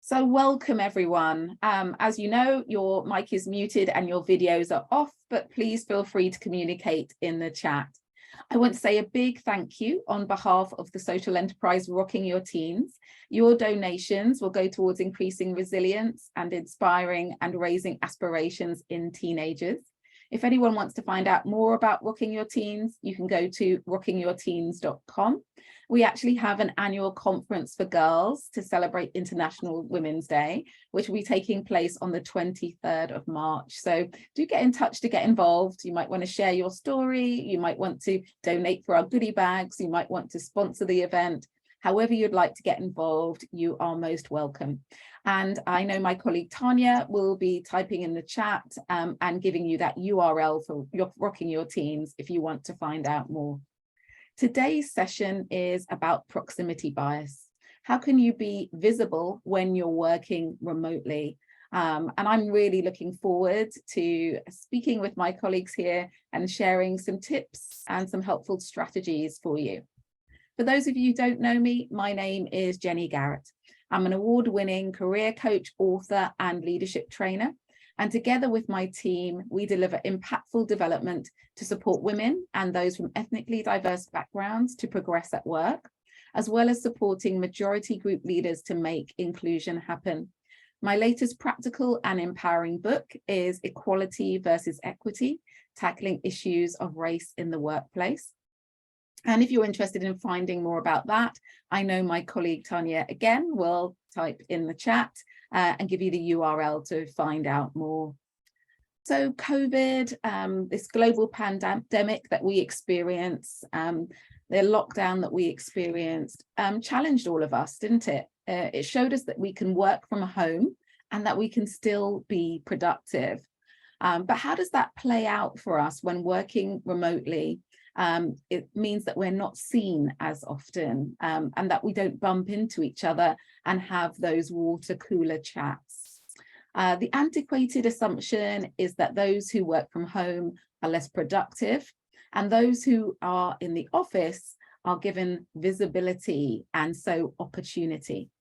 So welcome everyone. As you know, your mic is muted and your videos are off, but please feel free to communicate in the chat. I want to say a big thank you on behalf of the social enterprise Rocking Your Teens. Your donations will go towards increasing resilience and inspiring and raising aspirations in teenagers. If anyone wants to find out more about Rocking Your Teens, you can go to rockingyourteens.com. We actually have an annual conference for girls to celebrate International Women's Day, which will be taking place on the 23rd of March. So do get in touch to get involved. You might want to share your story. You might want to donate for our goodie bags. You might want to sponsor the event. However you'd like to get involved, you are most welcome. And I know my colleague Tanya will be typing in the chat and giving you that URL for Rocking Your Teens if you want to find out more. Today's session is about proximity bias. How can you be visible when you're working remotely? And I'm really looking forward to speaking with my colleagues here and sharing some tips and some helpful strategies for you. For those of you who don't know me, my name is Jenny Garrett. I'm an award-winning career coach, author, and leadership trainer. And together with my team, we deliver impactful development to support women and those from ethnically diverse backgrounds to progress at work, as well as supporting majority group leaders to make inclusion happen. My latest practical and empowering book is Equality versus Equity, Tackling Issues of Race in the Workplace. And if you're interested in finding more about that, I know my colleague Tanya again will type in the chat and give you the URL to find out more. So COVID, this global pandemic that we experience, the lockdown that we experienced, challenged all of us, didn't it? It showed us that we can work from home and that we can still be productive. But how does that play out for us when working remotely? It means that we're not seen as often and that we don't bump into each other and have those water cooler chats. The antiquated assumption is that those who work from home are less productive and those who are in the office are given visibility and so opportunity.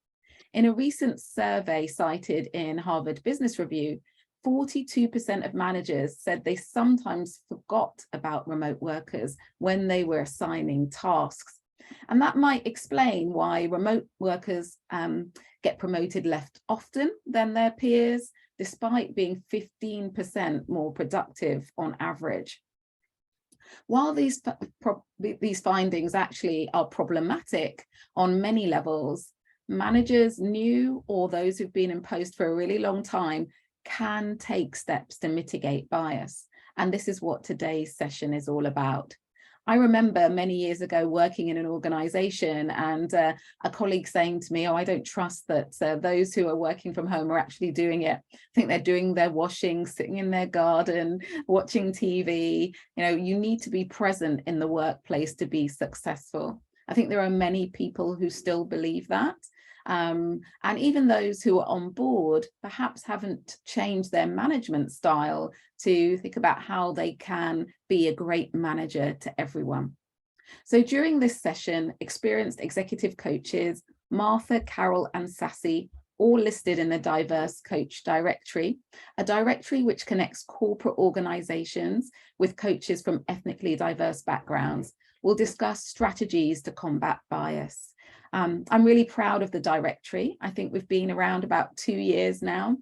In a recent survey cited in Harvard Business Review, 42% of managers said they sometimes forgot about remote workers when they were assigning tasks. And that might explain why remote workers get promoted less often than their peers, despite being 15% more productive on average. While these findings actually are problematic on many levels, managers new or those who've been in post for a really long time can take steps to mitigate bias. And this is what today's session is all about. I remember many years ago working in an organization and a colleague saying to me, oh, I don't trust that those who are working from home are actually doing it. I think they're doing their washing, sitting in their garden, watching TV. You know, you need to be present in the workplace to be successful. I think there are many people who still believe that. And even those who are on board perhaps haven't changed their management style to think about how they can be a great manager to everyone. So during this session, experienced executive coaches, Martha, Carol, and Sassy, all listed in the Diverse Coach Directory, a directory which connects corporate organizations with coaches from ethnically diverse backgrounds, will discuss strategies to combat bias. I'm really proud of the directory. I think we've been around about 2 years now.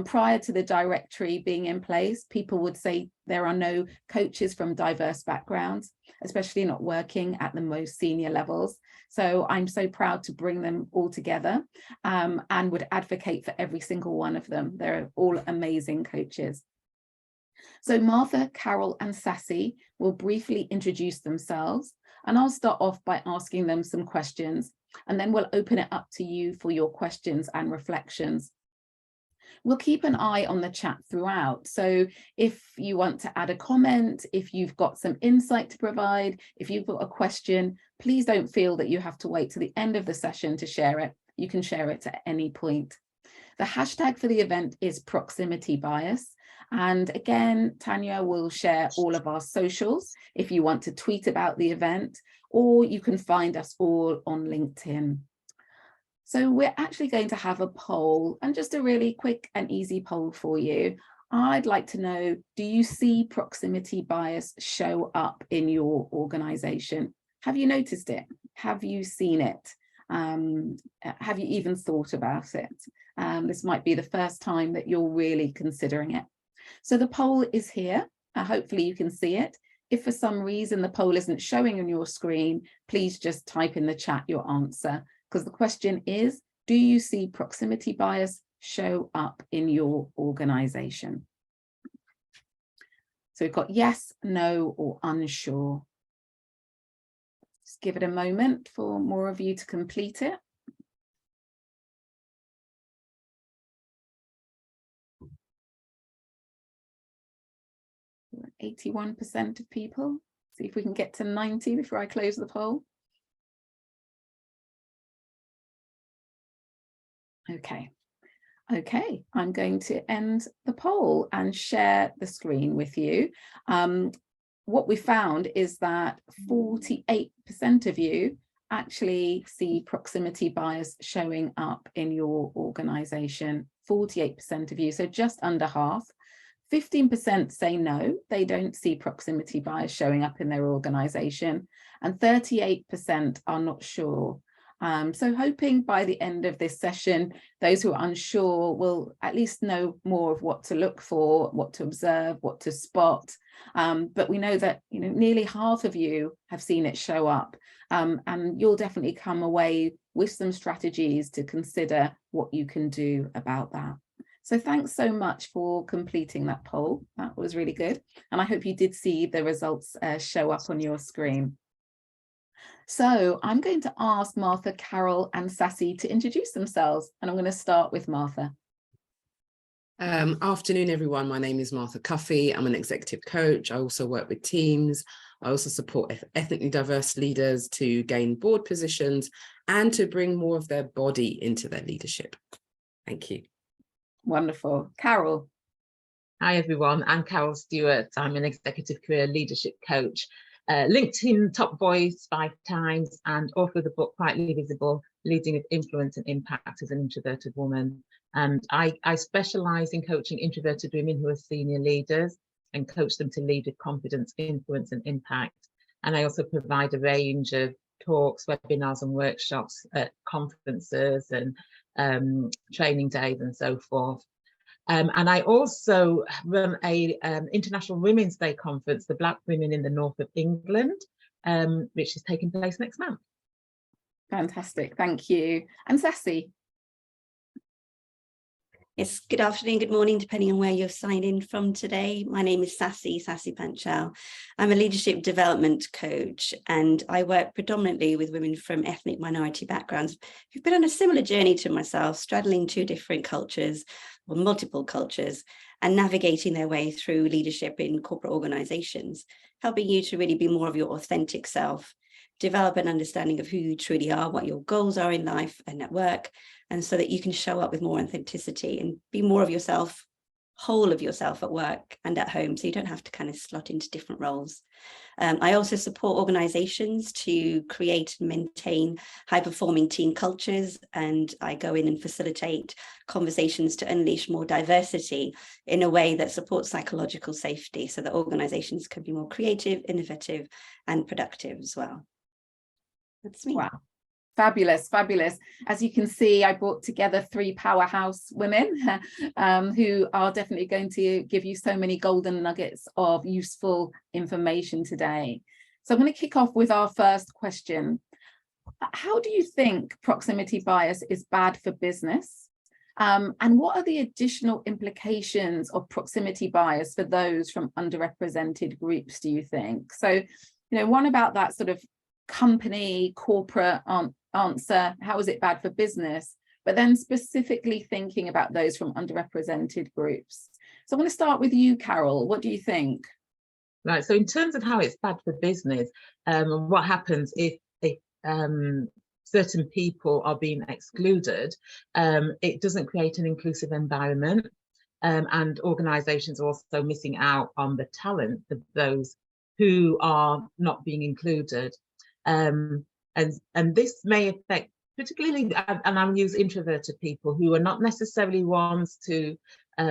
Prior to the directory being in place, people would say there are no coaches from diverse backgrounds, especially not working at the most senior levels. So I'm so proud to bring them all together and would advocate for every single one of them. They're all amazing coaches. So Martha, Carol, and Sassy will briefly introduce themselves, and I'll start off by asking them some questions, and then we'll open it up to you for your questions and reflections. We'll keep an eye on the chat throughout. So if you want to add a comment, if you've got some insight to provide, if you've got a question, please don't feel that you have to wait to the end of the session to share it. You can share it at any point. The hashtag for the event is proximity bias. And again, Tanya will share all of our socials if you want to tweet about the event, or you can find us all on LinkedIn. So we're actually going to have a poll, and just a really quick and easy poll for you. I'd like to know, do you see proximity bias show up in your organization? Have you noticed it? Have you seen it? Have you even thought about it? This might be the first time that you're really considering it. So the poll is here. Hopefully you can see it. If for some reason the poll isn't showing on your screen, please just type in the chat your answer, because the question is, do you see proximity bias show up in your organization? So we've got yes, no, or unsure. Just give it a moment for more of you to complete it. 81% of people. See if we can get to 90 before I close the poll. Okay. Okay, I'm going to end the poll and share the screen with you. What we found is that 48% of you actually see proximity bias showing up in your organization. 48% of you, so just under half. 15% say no, they don't see proximity bias showing up in their organization, and 38% are not sure. So hoping by the end of this session, those who are unsure will at least know more of what to look for, what to observe, what to spot. But we know that nearly half of you have seen it show up, and you'll definitely come away with some strategies to consider what you can do about that. So thanks so much for completing that poll. That was really good. And I hope you did see the results show up on your screen. So I'm going to ask Martha, Carol and Sassy to introduce themselves, and I'm going to start with Martha. Afternoon, everyone. My name is Martha Cuffey. I'm an executive coach. I also work with teams. I also support ethnically diverse leaders to gain board positions and to bring more of their body into their leadership. Thank you. Wonderful. Carol. Hi, everyone. I'm Carol Stewart. I'm an executive career leadership coach. LinkedIn top voice 5 times and author of the book Quietly Visible, Leading with Influence and Impact as an Introverted Woman. And I specialise in coaching introverted women who are senior leaders and coach them to lead with confidence, influence and impact. And I also provide a range of talks, webinars and workshops at conferences and training days and so forth. And I also run a International Women's Day conference, the Black Women in the North of England, which is taking place next month. Fantastic, thank you. And Sassy? Yes, good afternoon, good morning, depending on where you're signed in from today. My name is Sassy Panchal. I'm a leadership development coach, and I work predominantly with women from ethnic minority backgrounds who've been on a similar journey to myself, straddling 2 different cultures or multiple cultures and navigating their way through leadership in corporate organizations, helping you to really be more of your authentic self, develop an understanding of who you truly are, what your goals are in life and at work, and so that you can show up with more authenticity and be more of yourself, whole of yourself at work and at home, so you don't have to kind of slot into different roles. I also support organizations to create and maintain high-performing team cultures, and I go in and facilitate conversations to unleash more diversity in a way that supports psychological safety so that organizations can be more creative, innovative, and productive as well. That's me. Wow. Fabulous, fabulous. As you can see, I brought together 3 powerhouse women who are definitely going to give you so many golden nuggets of useful information today. So I'm going to kick off with our first question. How do you think proximity bias is bad for business? And what are the additional implications of proximity bias for those from underrepresented groups, do you think? So, one about that sort of company, corporate answer, how is it bad for business? But then specifically thinking about those from underrepresented groups. So I'm going to start with you, Carol. What do you think? Right, so in terms of how it's bad for business, what happens if certain people are being excluded, it doesn't create an inclusive environment, and organisations are also missing out on the talent of those who are not being included. And this may affect particularly, and I will use introverted people who are not necessarily ones to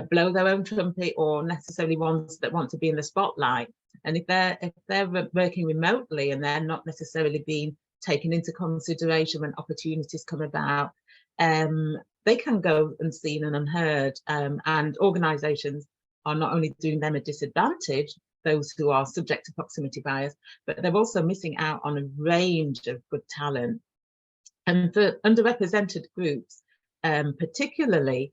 blow their own trumpet, or necessarily ones that want to be in the spotlight. And if they're working remotely and they're not necessarily being taken into consideration when opportunities come about, they can go unseen and unheard, and organisations are not only doing them a disadvantage, those who are subject to proximity bias, but they're also missing out on a range of good talent. And for underrepresented groups, particularly,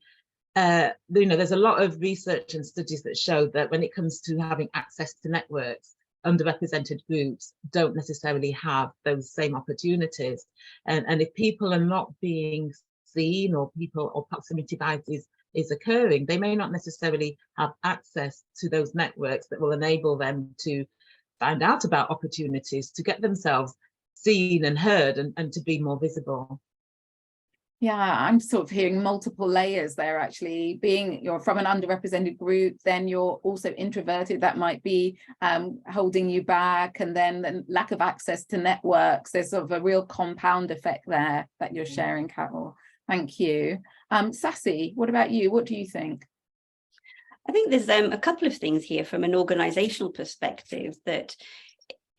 there's a lot of research and studies that show that when it comes to having access to networks, underrepresented groups don't necessarily have those same opportunities. And if people are not being seen, or proximity bias is occurring, they may not necessarily have access to those networks that will enable them to find out about opportunities, to get themselves seen and heard, and to be more visible. Yeah, I'm sort of hearing multiple layers there, actually. You're from an underrepresented group, then you're also introverted, that might be holding you back, and then the lack of access to networks. There's sort of a real compound effect there that you're sharing, Carol. Thank you. Sassy, what about you? What do you think? I think there's a couple of things here from an organizational perspective, that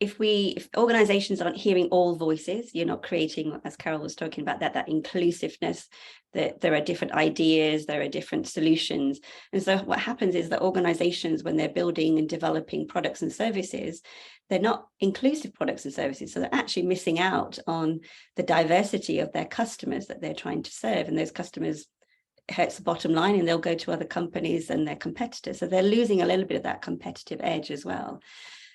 if organizations aren't hearing all voices, you're not creating, as Carol was talking about, that inclusiveness, that there are different ideas, there are different solutions. And so what happens is that organizations, when they're building and developing products and services, they're not inclusive products and services. So they're actually missing out on the diversity of their customers that they're trying to serve. And those customers hurts the bottom line, and they'll go to other companies and their competitors. So they're losing a little bit of that competitive edge as well.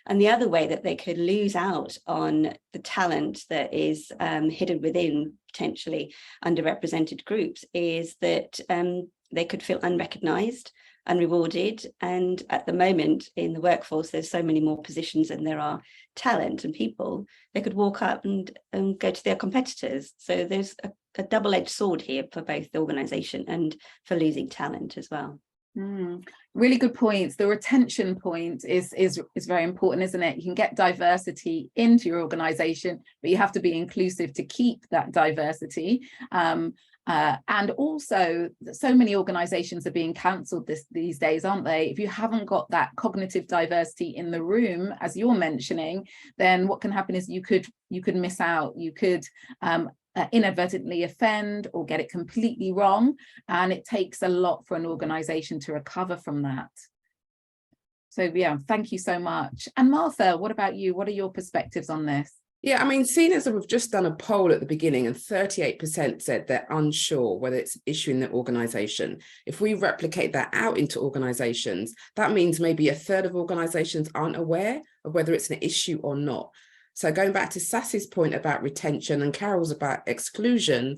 And the other way that they could lose out on the talent that is hidden within potentially underrepresented groups is that they could feel unrecognized, unrewarded. And at the moment in the workforce, there's so many more positions than there are talent and people. They could walk up and go to their competitors. So there's a double-edged sword here for both the organization and for losing talent as well. Really good points. The retention point is very important, isn't it? You can get diversity into your organization, but you have to be inclusive to keep that diversity. And also, so many organizations are being cancelled these days, aren't they? If you haven't got that cognitive diversity in the room, as you're mentioning, then what can happen is you could miss out. You could inadvertently offend or get it completely wrong, and it takes a lot for an organization to recover from that. So yeah, thank you so much. And Martha, what about you? What are your perspectives on this? Yeah, I mean, seeing as we've just done a poll at the beginning and 38% said they're unsure whether it's an issue in the organization. If we replicate that out into organizations, that means maybe a third of organizations aren't aware of whether it's an issue or not. So going back to Sassy's point about retention and Carol's about exclusion,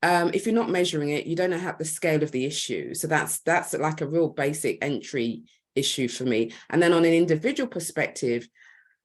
if you're not measuring it, you don't know the scale of the issue. So that's like a real basic entry issue for me. And then on an individual perspective,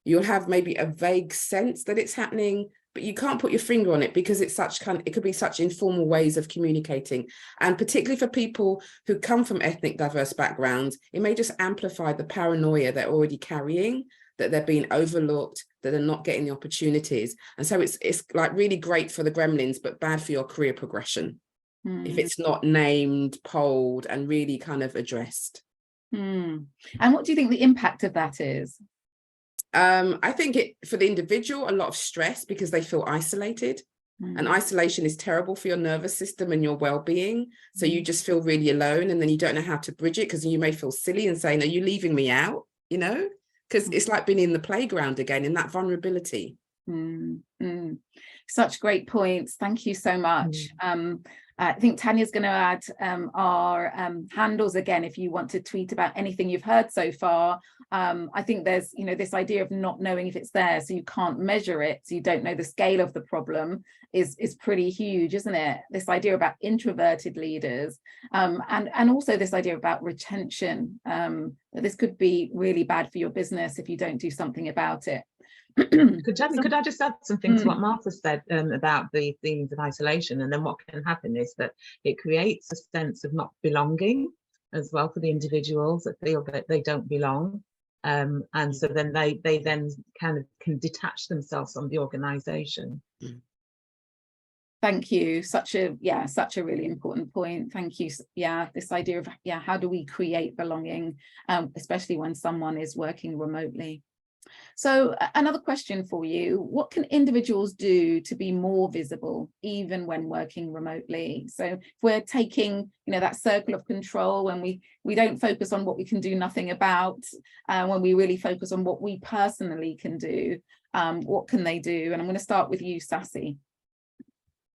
you'll have maybe a vague sense that it's happening, but you can't put your finger on it because it's it could be such informal ways of communicating. And particularly for people who come from ethnic diverse backgrounds, it may just amplify the paranoia they're already carrying, that they're being overlooked, that they're not getting the opportunities. And so it's like really great for the gremlins, but bad for your career progression if it's not named, polled, and really kind of addressed. And what do you think the impact of that is? I think for the individual, a lot of stress because they feel isolated. And isolation is terrible for your nervous system and your well-being. So you just feel really alone, and then you don't know how to bridge it because you may feel silly and saying, are you leaving me out? You know? Because it's like being in the playground again, in that vulnerability. Such great points. Thank you so much. I think Tanya's going to add our handles again if you want to tweet about anything you've heard so far. I think there's, this idea of not knowing if it's there, so you can't measure it, so you don't know the scale of the problem is pretty huge, isn't it? This idea about introverted leaders, and also this idea about retention, that this could be really bad for your business if you don't do something about it. Could I just add something to what Martha said about the themes of isolation? And then what can happen is that it creates a sense of not belonging as well for the individuals that feel that they don't belong. And so then they then kind of can detach themselves from the organization. Thank you. Such a really important point. Thank you. Yeah, this idea of, how do we create belonging, especially when someone is working remotely? So another question for you, what can individuals do to be more visible, even when working remotely? So if we're taking, that circle of control, when we don't focus on what we can do nothing about, when we really focus on what we personally can do, what can they do? And I'm going to start with you, Sassy.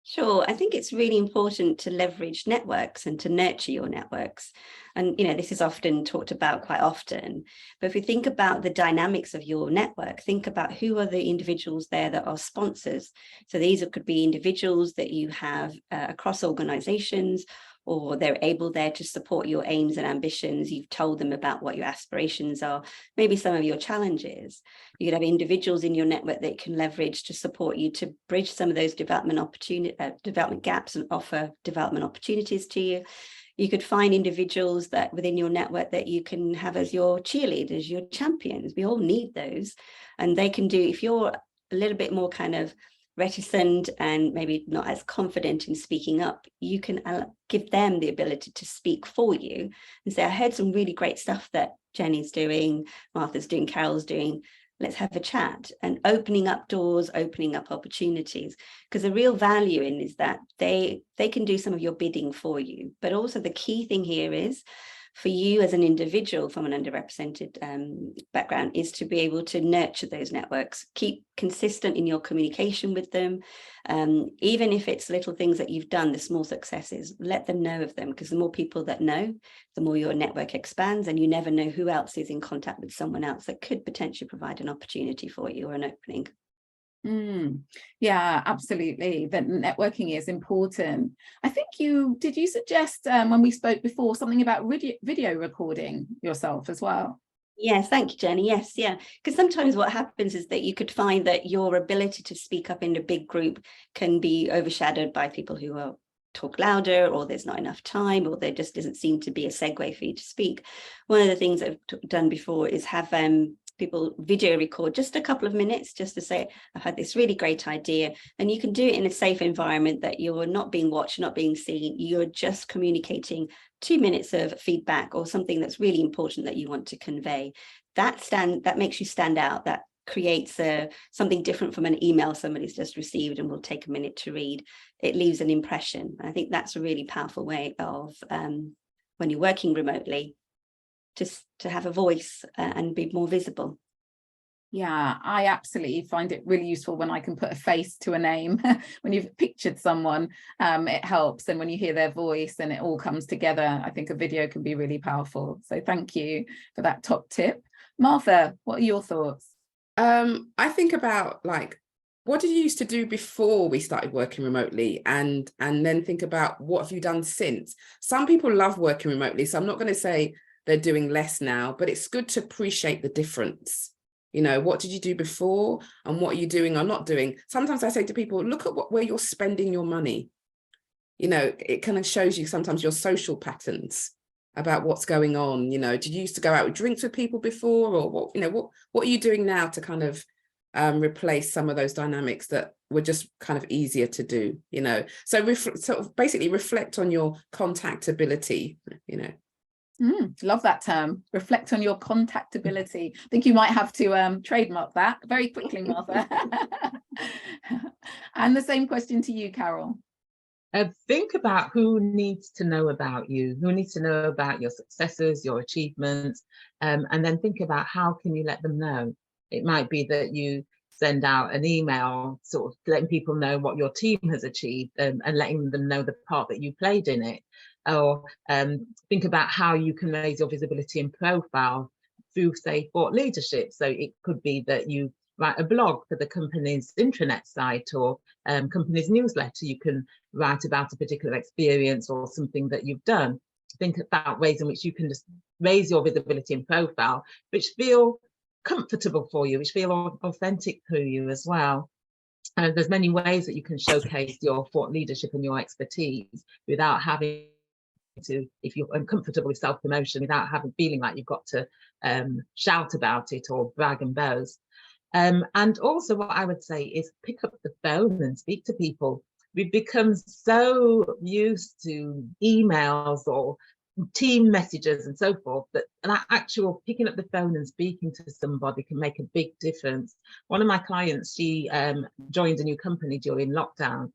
Sure. I think it's really important to leverage networks and to nurture your networks. And, this is often talked about quite often. But if we think about the dynamics of your network, think about who are the individuals there that are sponsors. So these could be individuals that you have across organizations, or they're able there to support your aims and ambitions. You've told them about what your aspirations are, maybe some of your challenges. You could have individuals in your network that can leverage to support you to bridge some of those development gaps and offer development opportunities to you. You could find individuals that within your network that you can have as your cheerleaders, your champions. We all need those. And they can do, if you're a little bit more kind of reticent and maybe not as confident in speaking up, you can give them the ability to speak for you and say, I heard some really great stuff that Jenny's doing, Martha's doing, Carol's doing. Let's have a chat. And opening up doors, opening up opportunities, because the real value in is that they can do some of your bidding for you. But also the key thing here is for you as an individual from an underrepresented background is to be able to nurture those networks, keep consistent in your communication with them. Even if it's little things that you've done, the small successes, let them know of them, because the more people that know, the more your network expands, and you never know who else is in contact with someone else that could potentially provide an opportunity for you or an opening. Yeah, absolutely. That networking is important. I think did you suggest when we spoke before something about video recording yourself as well? Yes, thank you, Jenny. Yes, yeah. Because sometimes what happens is that you could find that your ability to speak up in a big group can be overshadowed by people who talk louder, or there's not enough time, or there just doesn't seem to be a segue for you to speak. One of the things I've done before is have people video record just a couple of minutes, just to say, I've had this really great idea. And you can do it in a safe environment that you're not being watched, not being seen. You're just communicating 2 minutes of feedback or something that's really important that you want to convey. That makes you stand out. That creates something different from an email somebody's just received and will take a minute to read. It leaves an impression. I think that's a really powerful way of, when you're working remotely, just to have a voice and be more visible. Yeah, I absolutely find it really useful when I can put a face to a name. When you've pictured someone, it helps. And when you hear their voice and it all comes together, I think a video can be really powerful. So thank you for that top tip. Martha, what are your thoughts? I think about, like, what did you used to do before we started working remotely, and then think about what have you done since. Some people love working remotely, so I'm not going to say they're doing less now, but it's good to appreciate the difference. What did you do before and what are you doing or not doing? Sometimes I say to people, look at where you're spending your money. It kind of shows you sometimes your social patterns about what's going on. Did you used to go out with drinks with people before, or what are you doing now to kind of replace some of those dynamics that were just kind of easier to do, so sort of basically reflect on your contactability. Love that term, reflect on your contactability. I think you might have to trademark that very quickly, Martha. And the same question to you, Carol. Think about who needs to know about you, who needs to know about your successes, your achievements, and then think about how can you let them know. It might be that you send out an email sort of letting people know what your team has achieved, and letting them know the part that you played in it. Or think about how you can raise your visibility and profile through, say, thought leadership. So it could be that you write a blog for the company's intranet site or company's newsletter. You can write about a particular experience or something that you've done. Think about ways in which you can just raise your visibility and profile, which feel comfortable for you, which feel authentic to you as well. And there's many ways that you can showcase your thought leadership and your expertise without having to, if you're uncomfortable with self-promotion, without feeling like you've got to shout about it or brag and boast. And also what I would say is pick up the phone and speak to people. we've become so used to emails or team messages and so forth, that actual picking up the phone and speaking to somebody can make a big difference. One of my clients, she joined a new company during lockdown,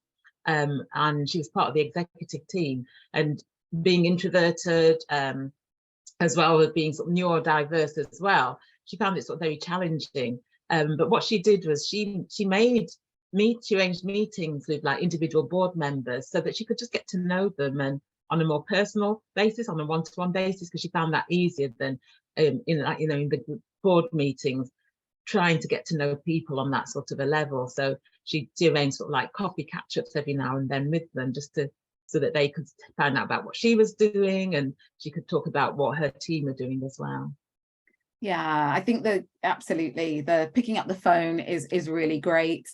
and she was part of the executive team, and being introverted, as well as being sort of neurodiverse as well, she found it sort of very challenging. But what she did was she arranged meetings with like individual board members so that she could just get to know them, and on a more personal basis, on a one-to-one basis, because she found that easier than in the board meetings, trying to get to know people on that sort of a level. So she arranged sort of like coffee catch-ups every now and then with them, just so that they could find out about what she was doing, and she could talk about what her team are doing as well. Yeah, I think that absolutely the picking up the phone is really great.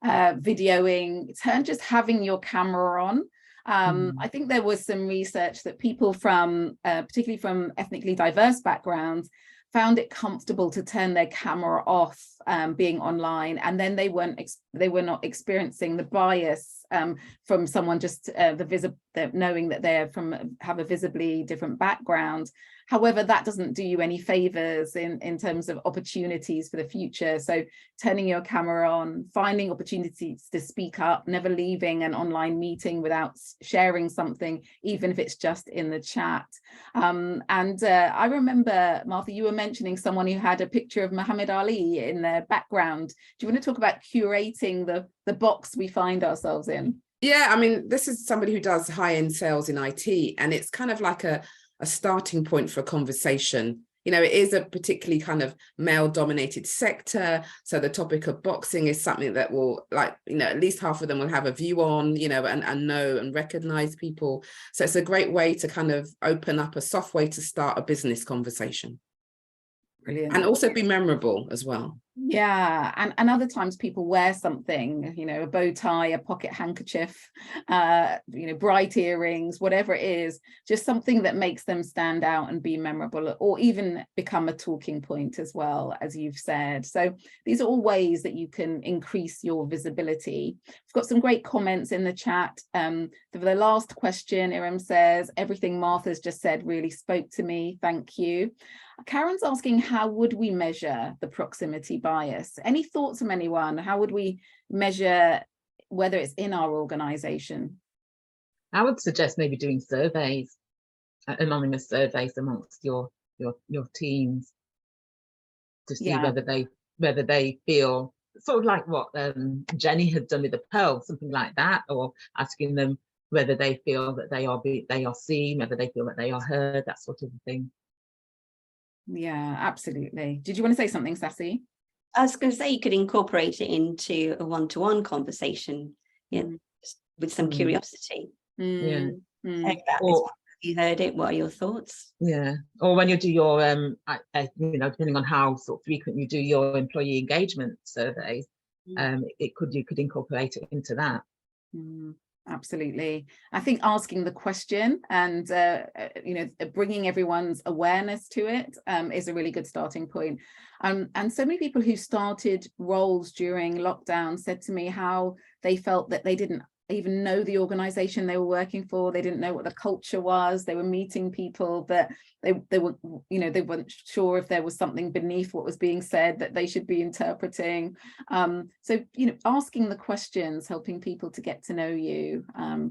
Videoing, just having your camera on. I think there was some research that people from particularly from ethnically diverse backgrounds found it comfortable to turn their camera off being online, and then they were not experiencing the bias from someone just knowing that they're have a visibly different background. However, that doesn't do you any favors in terms of opportunities for the future. So turning your camera on, finding opportunities to speak up, never leaving an online meeting without sharing something, even if it's just in the chat. I remember, Martha, you were mentioning someone who had a picture of Muhammad Ali in their background. Do you want to talk about curating the box we find ourselves in? Yeah, I mean, this is somebody who does high-end sales in IT, and it's kind of like a starting point for a conversation. You know, it is a particularly kind of male-dominated sector, so the topic of boxing is something that will, like, you know, at least half of them will have a view on, you know, and know and recognize people. So it's a great way to kind of open up a soft way to start a business conversation. Brilliant. And also be memorable as well. Yeah, and other times people wear something, you know, a bow tie, a pocket handkerchief, you know, bright earrings, whatever it is, just something that makes them stand out and be memorable, or even become a talking point as well, as you've said. So these are all ways that you can increase your visibility. We've got some great comments in the chat. For the last question, Iram says, everything Martha's just said really spoke to me. Thank you. Karen's asking, how would we measure the proximity bias? Any thoughts from anyone? How would we measure whether it's in our organization? I would suggest maybe doing surveys, anonymous surveys amongst your teams, to see whether they feel sort of like what Jenny had done with the Pearl, something like that, or asking them whether they feel that they are seen, whether they feel that they are heard, that sort of thing. Yeah, absolutely. Did you want to say something, Sassy? I was going to say you could incorporate it into a one-to-one conversation, with some curiosity. Yeah. Or, you heard it, what are your thoughts? Yeah, or when you do your you know, depending on how sort of frequent you do your employee engagement surveys, you could incorporate it into that. Absolutely. I think asking the question and you know, bringing everyone's awareness to it is a really good starting point. And so many people who started roles during lockdown said to me how they felt that they didn't even know the organization they were working for. They didn't know what the culture was. They were meeting people, but they were, you know, they weren't sure if there was something beneath what was being said that they should be interpreting. So, you know, asking the questions, helping people to get to know you,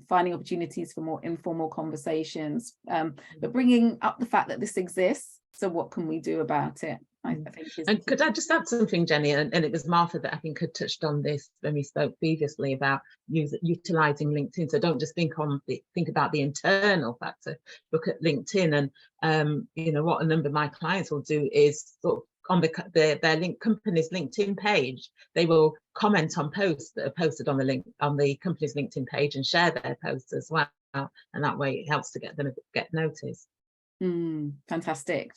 finding opportunities for more informal conversations, but bringing up the fact that this exists. So what can we do about it? I think and could I just add something, Jenny? And it was Martha that I think had touched on this when we spoke previously about utilising LinkedIn. So don't just think about the internal factor. Look at LinkedIn, and you know what a number of my clients will do is sort of on their company's LinkedIn page, they will comment on posts that are posted on the company's LinkedIn page and share their posts as well. And that way it helps to get them get noticed. Fantastic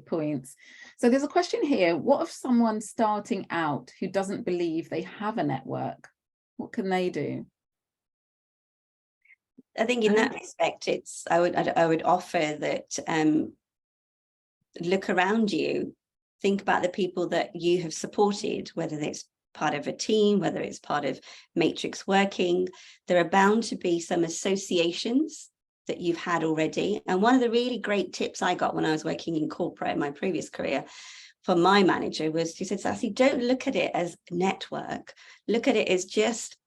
points. So there's a question here. What if someone starting out who doesn't believe they have a network? What can they do? I think in that respect, I would offer that look around you, think about the people that you have supported, whether it's part of a team, whether it's part of matrix working, there are bound to be some associations that you've had already. And one of the really great tips I got when I was working in corporate in my previous career from my manager was, she said, Sassy, don't look at it as network. Look at it as just,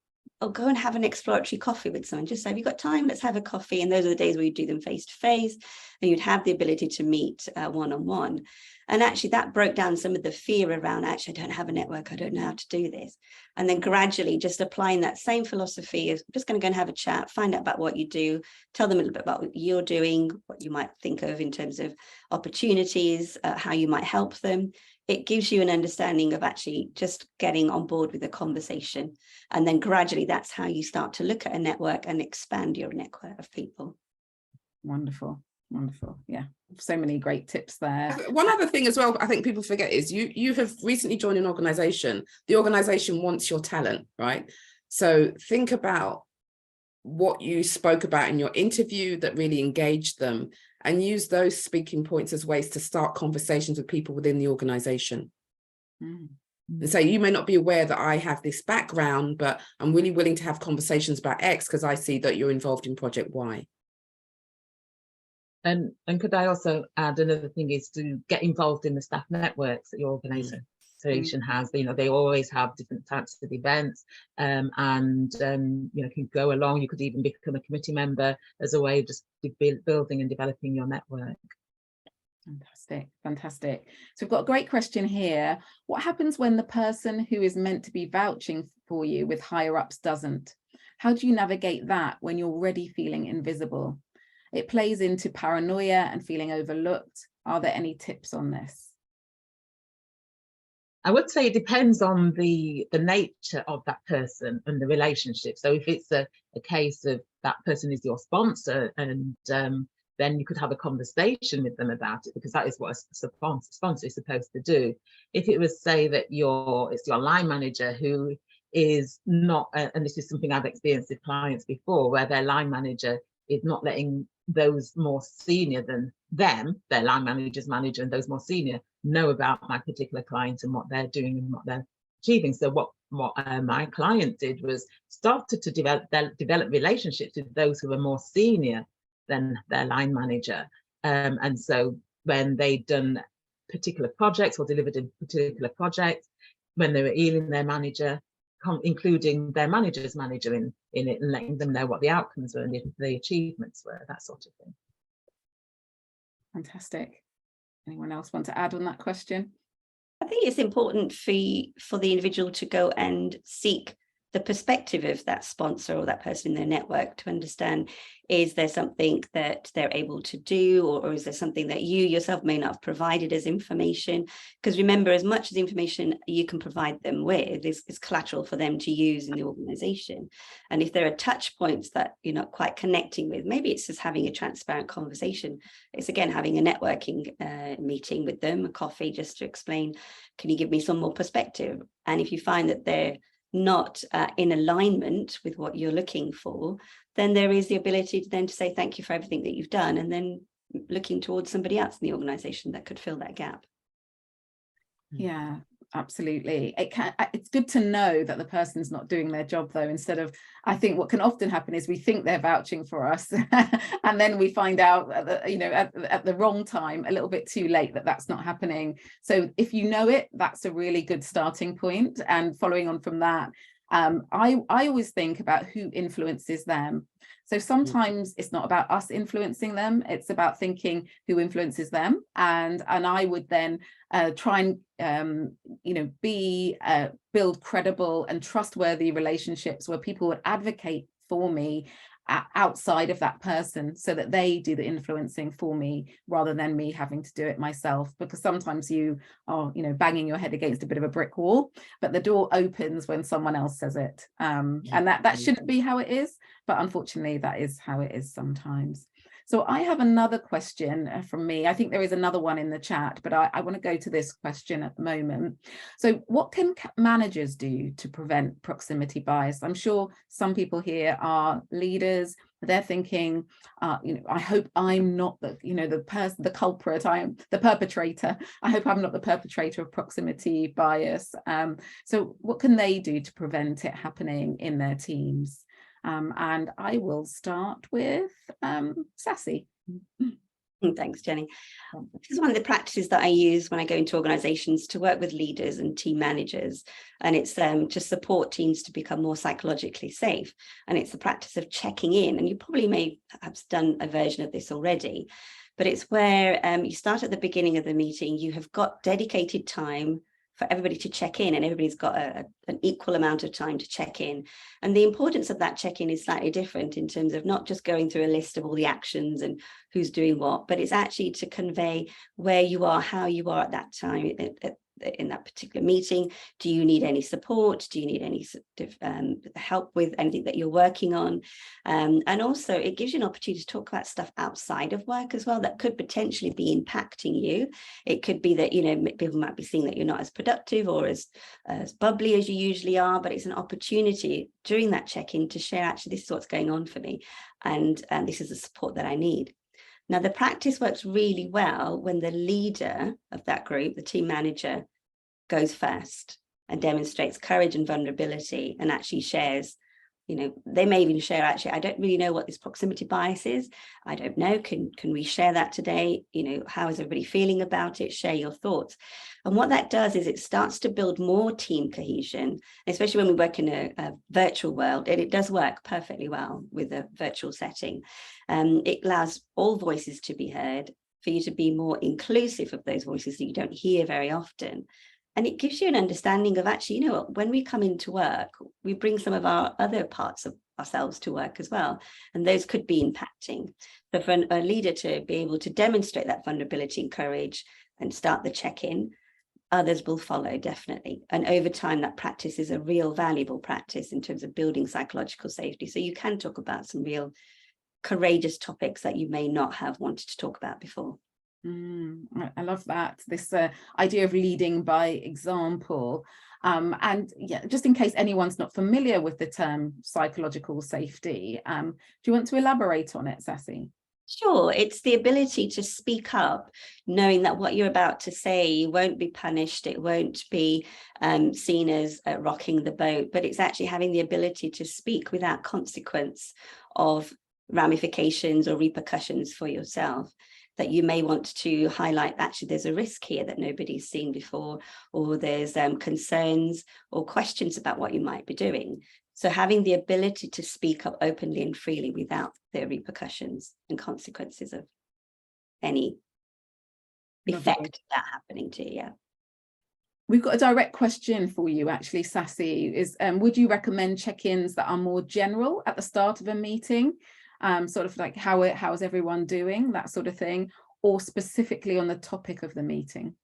oh, go and have an exploratory coffee with someone. Just say, have you got time? Let's have a coffee. And those are the days where you do them face to face, and you'd have the ability to meet one-on-one. And actually that broke down some of the fear around, actually, I don't have a network, I don't know how to do this. And then gradually just applying that same philosophy is just going to go and have a chat, find out about what you do, tell them a little bit about what you're doing, what you might think of in terms of opportunities, how you might help them. It gives you an understanding of actually just getting on board with the conversation. And then gradually that's how you start to look at a network and expand your network of people. Wonderful. Wonderful. Yeah. So many great tips there. One other thing as well, I think people forget is you have recently joined an organization. The organization wants your talent, right? So think about what you spoke about in your interview that really engaged them, and use those speaking points as ways to start conversations with people within the organization. And so you may not be aware that I have this background, but I'm really willing to have conversations about X because I see that you're involved in Project Y. And could I also add, another thing is to get involved in the staff networks that your organisation has. You know, they always have different types of events, and you know, can go along. You could even become a committee member as a way of just building and developing your network. Fantastic, fantastic. So we've got a great question here. What happens when the person who is meant to be vouching for you with higher ups doesn't? How do you navigate that when you're already feeling invisible? It plays into paranoia and feeling overlooked. Are there any tips on this? I would say it depends on the nature of that person and the relationship. So if it's a case of that person is your sponsor, and then you could have a conversation with them about it, because that is what a sponsor is supposed to do. If it was, say, that it's your line manager who is not, and this is something I've experienced with clients before, where their line manager is not letting those more senior than them, their line manager's manager and those more senior, know about my particular client and what they're doing and what they're achieving. So what my client did was started to develop relationships with those who were more senior than their line manager. And so when they'd done particular projects or delivered a particular project, when they were emailing their manager, including their manager's manager in it, and letting them know what the outcomes were and the achievements were, that sort of thing. Fantastic. Anyone else want to add on that question? I think it's important for the individual to go and seek the perspective of that sponsor or that person in their network to understand, is there something that they're able to do, or is there something that you yourself may not have provided as information? Because remember, as much as information you can provide them with is collateral for them to use in the organization. And if there are touch points that you're not quite connecting with, maybe it's just having a transparent conversation. It's again having a networking meeting with them, a coffee, just to explain, can you give me some more perspective? And if you find that they're not in alignment with what you're looking for, then there is the ability to say thank you for everything that you've done, and then looking towards somebody else in the organization that could fill that gap. Yeah, absolutely. It's good to know that the person's not doing their job, though. Instead of, I think what can often happen is we think they're vouching for us and then we find out at the wrong time, a little bit too late, that that's not happening. So if you know it, that's a really good starting point. And following on from that, I always think about who influences them. So sometimes it's not about us influencing them, it's about thinking who influences them. And I would then try and build credible and trustworthy relationships where people would advocate for me outside of that person, so that they do the influencing for me rather than me having to do it myself. Because sometimes you are banging your head against a bit of a brick wall, but the door opens when someone else says it, and that shouldn't be how it is, but unfortunately that is how it is sometimes. So I have another question from me. I think there is another one in the chat, but I want to go to this question at the moment. So what can managers do to prevent proximity bias? I'm sure some people here are leaders. They're thinking, I hope I'm not the culprit. I am the perpetrator. I hope I'm not the perpetrator of proximity bias. So what can they do to prevent it happening in their teams? And I will start with Sassy. Thanks, Jenny. This is one of the practices that I use when I go into organizations to work with leaders and team managers. And it's to support teams to become more psychologically safe. And it's the practice of checking in. And you probably may have done a version of this already, but it's where you start at the beginning of the meeting. You have got dedicated time for everybody to check in, and everybody's got an equal amount of time to check in. And the importance of that check-in is slightly different in terms of not just going through a list of all the actions and who's doing what, but it's actually to convey where you are, how you are at that time in that particular meeting. Do you need any support? Do you need any help with anything that you're working on? And also it gives you an opportunity to talk about stuff outside of work as well that could potentially be impacting you. It could be that, people might be seeing that you're not as productive or as bubbly as you usually are, but it's an opportunity during that check-in to share, actually, this is what's going on for me, and this is the support that I need. Now, the practice works really well when the leader of that group, the team manager, goes first and demonstrates courage and vulnerability and actually shares, they may even share, actually, I don't really know what this proximity bias is. I don't know. Can we share that today? How is everybody feeling about it? Share your thoughts. And what that does is it starts to build more team cohesion, especially when we work in a virtual world. And it does work perfectly well with a virtual setting. It allows all voices to be heard, for you to be more inclusive of those voices that you don't hear very often. And it gives you an understanding of, actually, when we come into work, we bring some of our other parts of ourselves to work as well. And those could be impacting. So for a leader to be able to demonstrate that vulnerability and courage and start the check-in, others will follow, definitely. And over time, that practice is a real valuable practice in terms of building psychological safety. So you can talk about some real courageous topics that you may not have wanted to talk about before. I love that, this idea of leading by example. And yeah, just in case anyone's not familiar with the term psychological safety, do you want to elaborate on it, Sassy? Sure. It's the ability to speak up, knowing that what you're about to say won't be punished. It won't be seen as rocking the boat, but it's actually having the ability to speak without consequence of ramifications or repercussions for yourself. That you may want to highlight, actually, there's a risk here that nobody's seen before, or there's concerns or questions about what you might be doing. So having the ability to speak up openly and freely without the repercussions and consequences of any effect of that happening to you. Yeah. We've got a direct question for you, actually, Sassy. Would you recommend check-ins that are more general at the start of a meeting? Sort of like how is everyone doing, that sort of thing, or specifically on the topic of the meeting?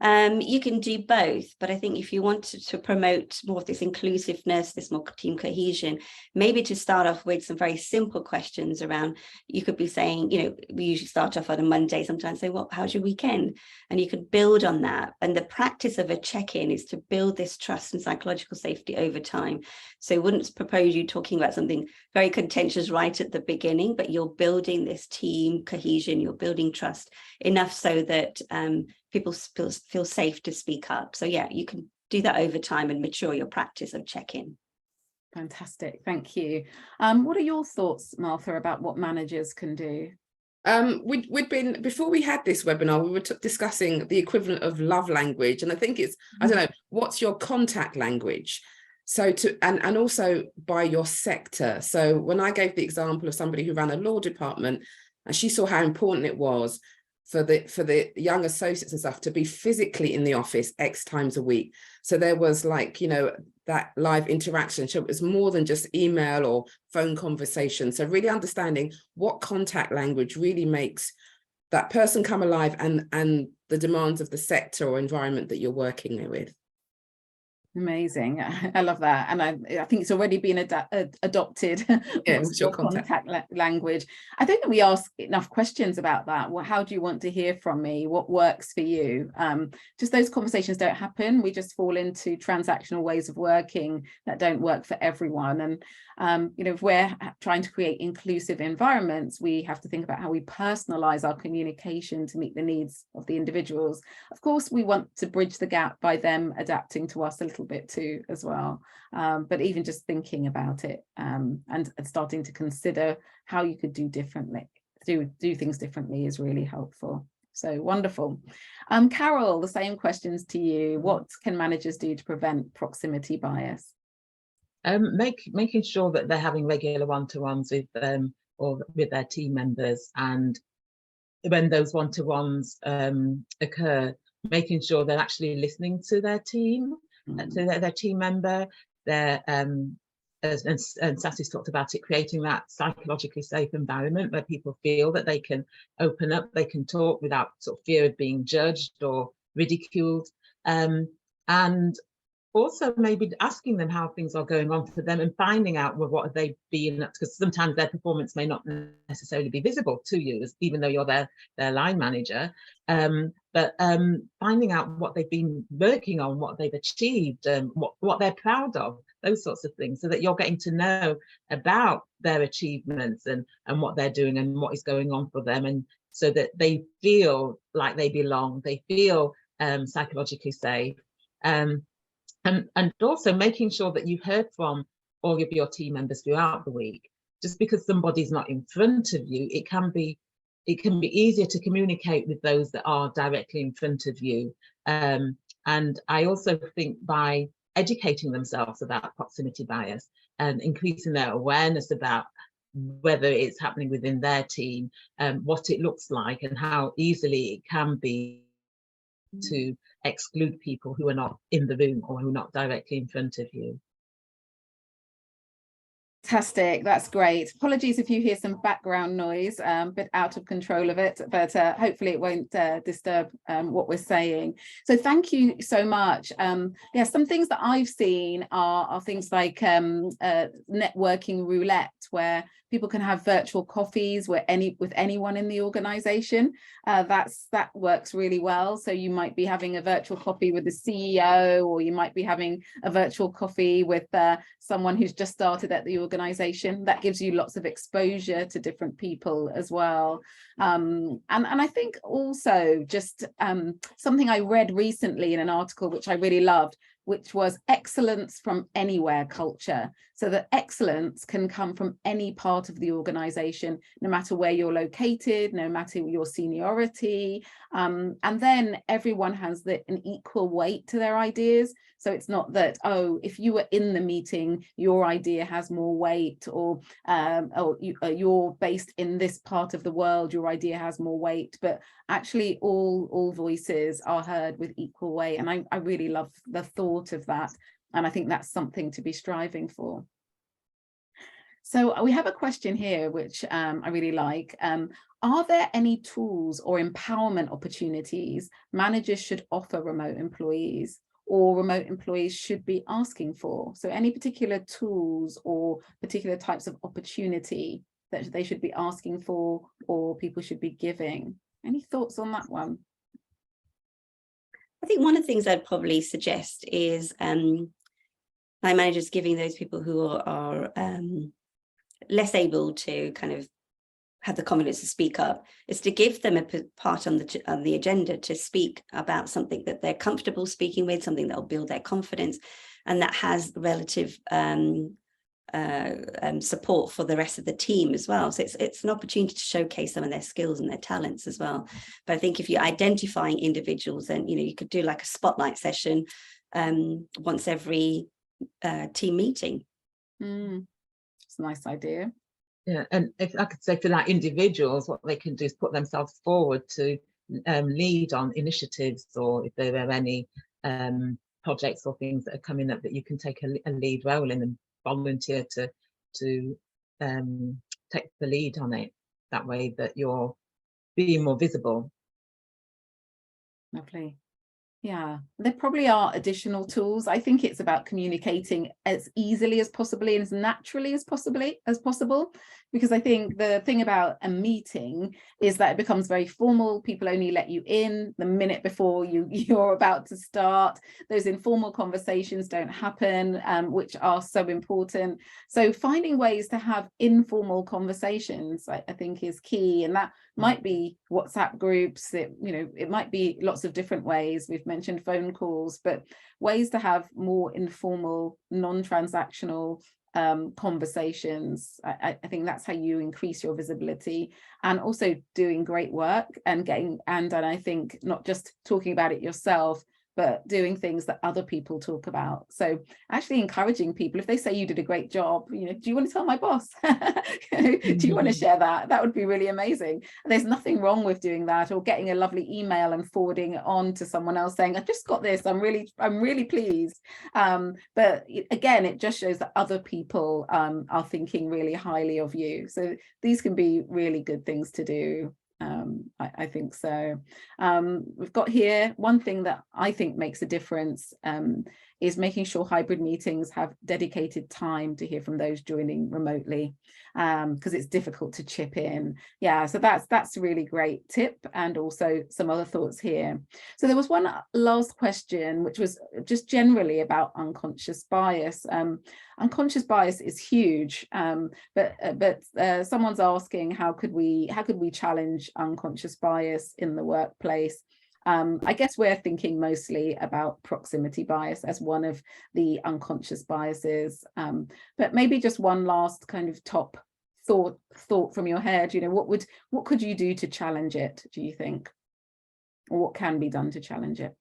You can do both, but I think if you want to promote more of this inclusiveness, this more team cohesion, maybe to start off with some very simple questions around, you could be saying, we usually start off on a Monday, sometimes say, well, how's your weekend? And you could build on that. And the practice of a check-in is to build this trust and psychological safety over time. So I wouldn't propose you talking about something very contentious right at the beginning, but you're building this team cohesion, you're building trust enough so that people feel safe to speak up. So yeah, you can do that over time and mature your practice of check-in. Fantastic, thank you. What are your thoughts, Martha, about what managers can do? We'd been, before we had this webinar, we were discussing the equivalent of love language, and I think it's, I don't know, what's your contact language? So and also by your sector. So when I gave the example of somebody who ran a law department, and she saw how important it was for the young associates and stuff to be physically in the office X times a week. So there was like, that live interaction. So it was more than just email or phone conversation. So really understanding what contact language really makes that person come alive and the demands of the sector or environment that you're working with. Amazing. I love that. And I think it's already been adopted. Yeah, What's what's your your contact? language? I don't think we ask enough questions about that. Well, how do you want to hear from me? What works for you? Just those conversations don't happen. We just fall into transactional ways of working that don't work for everyone. And you know, if we're trying to create inclusive environments, we have to think about how we personalize our communication to meet the needs of the individuals. Of course, we want to bridge the gap by them adapting to us a little bit too as well, but even just thinking about it and starting to consider how you could do differently, do things differently is really helpful. So wonderful. Carol, the same questions to you. What can managers do to prevent proximity bias? Making sure that they're having regular one-to-ones with them or with their team members, and when those one-to-ones occur, making sure they're actually listening to their team, to their team member. They're and Sassy's talked about it, creating that psychologically safe environment where people feel that they can open up, they can talk without sort of fear of being judged or ridiculed, and also maybe asking them how things are going on for them and finding out, well, what have they been up to, because sometimes their performance may not necessarily be visible to you, even though you're their line manager, but finding out what they've been working on, what they've achieved, what they're proud of, those sorts of things, so that you're getting to know about their achievements and what they're doing and what is going on for them, and so that they feel like they belong, they feel psychologically safe. And also making sure that you've heard from all of your team members throughout the week. Just because somebody's not in front of you, it can be easier to communicate with those that are directly in front of you. And I also think by educating themselves about proximity bias and increasing their awareness about whether it's happening within their team, what it looks like and how easily it can be to exclude people who are not in the room or who are not directly in front of you. Fantastic, that's great. Apologies if you hear some background noise, a bit out of control of it, but hopefully it won't disturb what we're saying. So thank you so much. Yeah, some things that I've seen are things like networking roulette, where people can have virtual coffees with anyone in the organization. That works really well. So you might be having a virtual coffee with the CEO, or you might be having a virtual coffee with someone who's just started at the organization. That gives you lots of exposure to different people as well. And I think also just something I read recently in an article which I really loved, which was excellence from anywhere culture. So that excellence can come from any part of the organization, no matter where you're located, no matter your seniority. And then everyone has an equal weight to their ideas. So it's not that, oh, if you were in the meeting, your idea has more weight, or you're based in this part of the world, your idea has more weight, but actually all voices are heard with equal weight. And I really love the thought of that. And I think that's something to be striving for. So we have a question here, which I really like. Are there any tools or empowerment opportunities managers should offer remote employees, or remote employees should be asking for? So any particular tools or particular types of opportunity that they should be asking for, or people should be giving? Any thoughts on that one? I think one of the things I'd probably suggest is line managers giving those people who are less able to kind of have the confidence to speak up, is to give them a part on the agenda to speak about something that they're comfortable speaking with, something that will build their confidence, and that has relative support for the rest of the team as well. So it's an opportunity to showcase some of their skills and their talents as well. But I think if you're identifying individuals, then you could do like a spotlight session once every team meeting. It's a nice idea. Yeah, and if I could say for that individuals, what they can do is put themselves forward to lead on initiatives, or if there are any projects or things that are coming up that you can take a lead role in, and volunteer to take the lead on it. That way that you're being more visible. Lovely. Yeah, there probably are additional tools. I think it's about communicating as easily as possibly and as naturally as possible, because I think the thing about a meeting is that it becomes very formal. People only let you in the minute before you're about to start. Those informal conversations don't happen, which are so important. So finding ways to have informal conversations, I think, is key, and that might be WhatsApp groups. It might be lots of different ways. We've mentioned phone calls, but ways to have more informal, non-transactional conversations. I think that's how you increase your visibility, and also doing great work and I think not just talking about it yourself, but doing things that other people talk about. So actually encouraging people, if they say you did a great job, do you want to tell my boss? Do you want to share that? That would be really amazing. There's nothing wrong with doing that, or getting a lovely email and forwarding it on to someone else saying, I just got this, I'm really pleased. But again, it just shows that other people are thinking really highly of you. So these can be really good things to do. I think so. We've got here one thing that I think makes a difference is making sure hybrid meetings have dedicated time to hear from those joining remotely, because it's difficult to chip in. Yeah, so that's a really great tip, and also some other thoughts here. So there was one last question, which was just generally about unconscious bias. Unconscious bias is huge, but someone's asking how could we challenge unconscious bias in the workplace. I guess we're thinking mostly about proximity bias as one of the unconscious biases, but maybe just one last kind of top thought from your head. What could you do to challenge it, do you think, or what can be done to challenge it?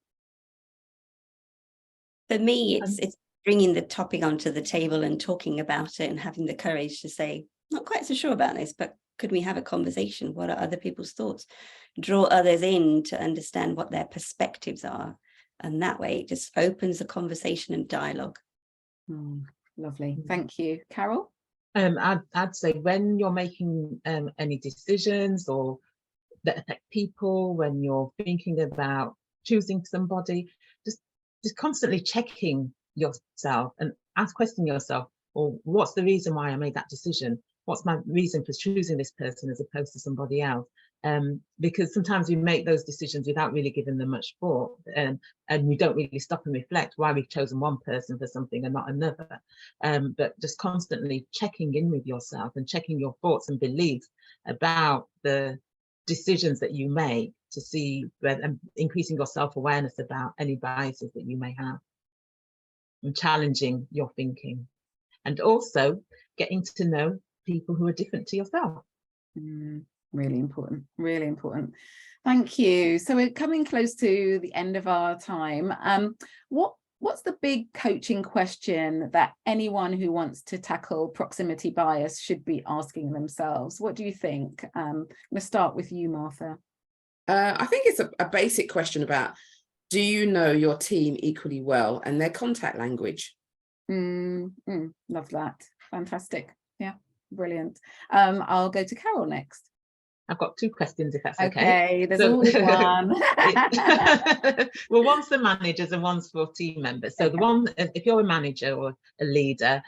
For me, it's bringing the topic onto the table and talking about it, and having the courage to say, not quite so sure about this, but could we have a conversation? What are other people's thoughts? Draw others in to understand what their perspectives are. And that way it just opens the conversation and dialogue. Lovely. Thank you. Carol? I'd say when you're making any decisions or that affect people, when you're thinking about choosing somebody, just constantly checking yourself and questioning yourself, or what's the reason why I made that decision? What's my reason for choosing this person as opposed to somebody else? Because sometimes we make those decisions without really giving them much thought, and we don't really stop and reflect why we've chosen one person for something and not another. But just constantly checking in with yourself and checking your thoughts and beliefs about the decisions that you make, to see and increasing your self-awareness about any biases that you may have, and challenging your thinking, and also getting to know people who are different to yourself. Really important, really important. Thank you. So we're coming close to the end of our time. What's the big coaching question that anyone who wants to tackle proximity bias should be asking themselves? What do you think? I'm going to start with you, Martha. I think it's a basic question about, do you know your team equally well and their contact language? Love that. Fantastic. Yeah, brilliant. I'll go to Carol next. I've got two questions, if that's okay. Okay, there's always one. Well, one's for managers and one's for team members. So the one, if you're a manager or a leader,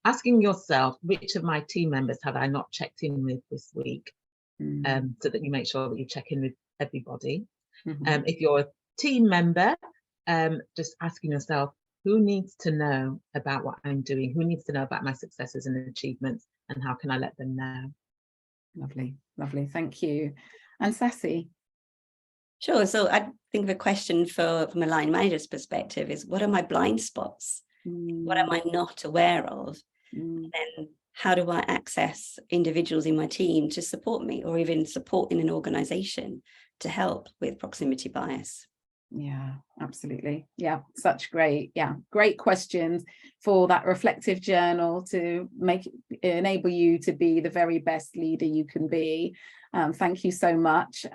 asking yourself, which of my team members have I not checked in with this week? So that you make sure that you check in with everybody. If you're a team member, just asking yourself, who needs to know about what I'm doing? Who needs to know about my successes and achievements, and how can I let them know? Lovely, lovely. Thank you. And Sassy? Sure. So I think the question from a line manager's perspective is, what are my blind spots? What am I not aware of? And then how do I access individuals in my team to support me, or even support in an organization to help with proximity bias? Yeah, absolutely. Yeah, such great questions for that reflective journal to enable you to be the very best leader you can be. Thank you so much.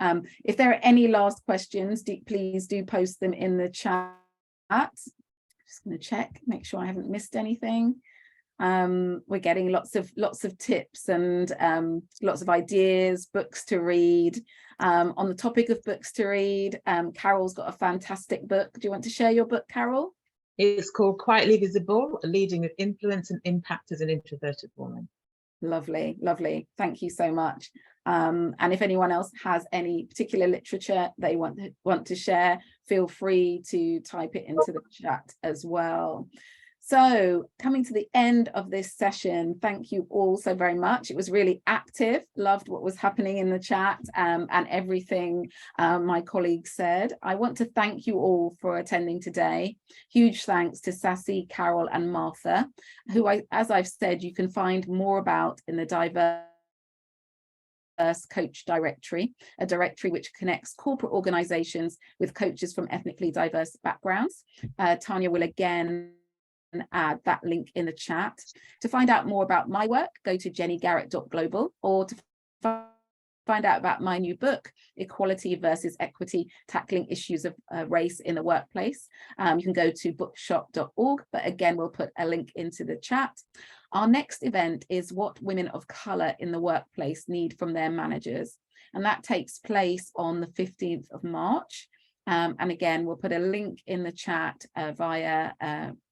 If there are any last questions, please do post them in the chat. Just going to check, make sure I haven't missed anything. We're getting lots of tips and lots of ideas, books to read. On the topic of books to read, Carol's got a fantastic book. Do you want to share your book, Carol? It's called Quietly Visible, Leading with Influence and Impact as an Introverted Woman. Lovely, lovely. Thank you so much. And if anyone else has any particular literature they want to share, feel free to type it into the chat as well. So coming to the end of this session, thank you all so very much. It was really active, loved what was happening in the chat and everything my colleagues said. I want to thank you all for attending today. Huge thanks to Sassy, Carol and Martha, who as I've said, you can find more about in the Diverse Coach Directory, a directory which connects corporate organizations with coaches from ethnically diverse backgrounds. Tanya will again add that link in the chat. To find out more about my work, go to jennygarrett.global, or to find out about my new book, Equality versus Equity, Tackling Issues of Race in the Workplace. You can go to bookshop.org, but again, we'll put a link into the chat. Our next event is What Women of Colour in the Workplace Need from Their Managers, and that takes place on the 15th of March. And again, we'll put a link in the chat via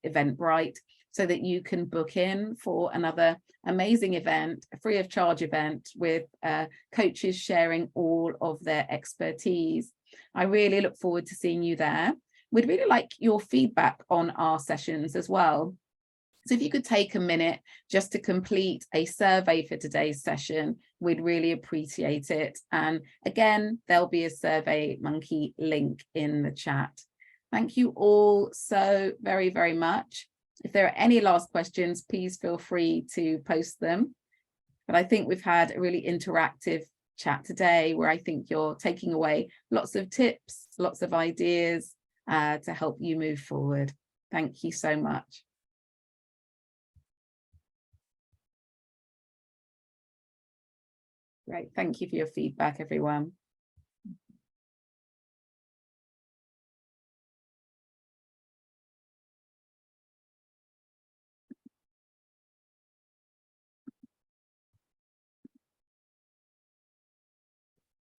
Eventbrite so that you can book in for another amazing event, a free of charge event with coaches sharing all of their expertise. I really look forward to seeing you there. We'd really like your feedback on our sessions as well. So if you could take a minute just to complete a survey for today's session, we'd really appreciate it. And again, there'll be a SurveyMonkey link in the chat. Thank you all so very, very much. If there are any last questions, please feel free to post them. But I think we've had a really interactive chat today where I think you're taking away lots of tips, lots of ideas to help you move forward. Thank you so much. Great, thank you for your feedback, everyone.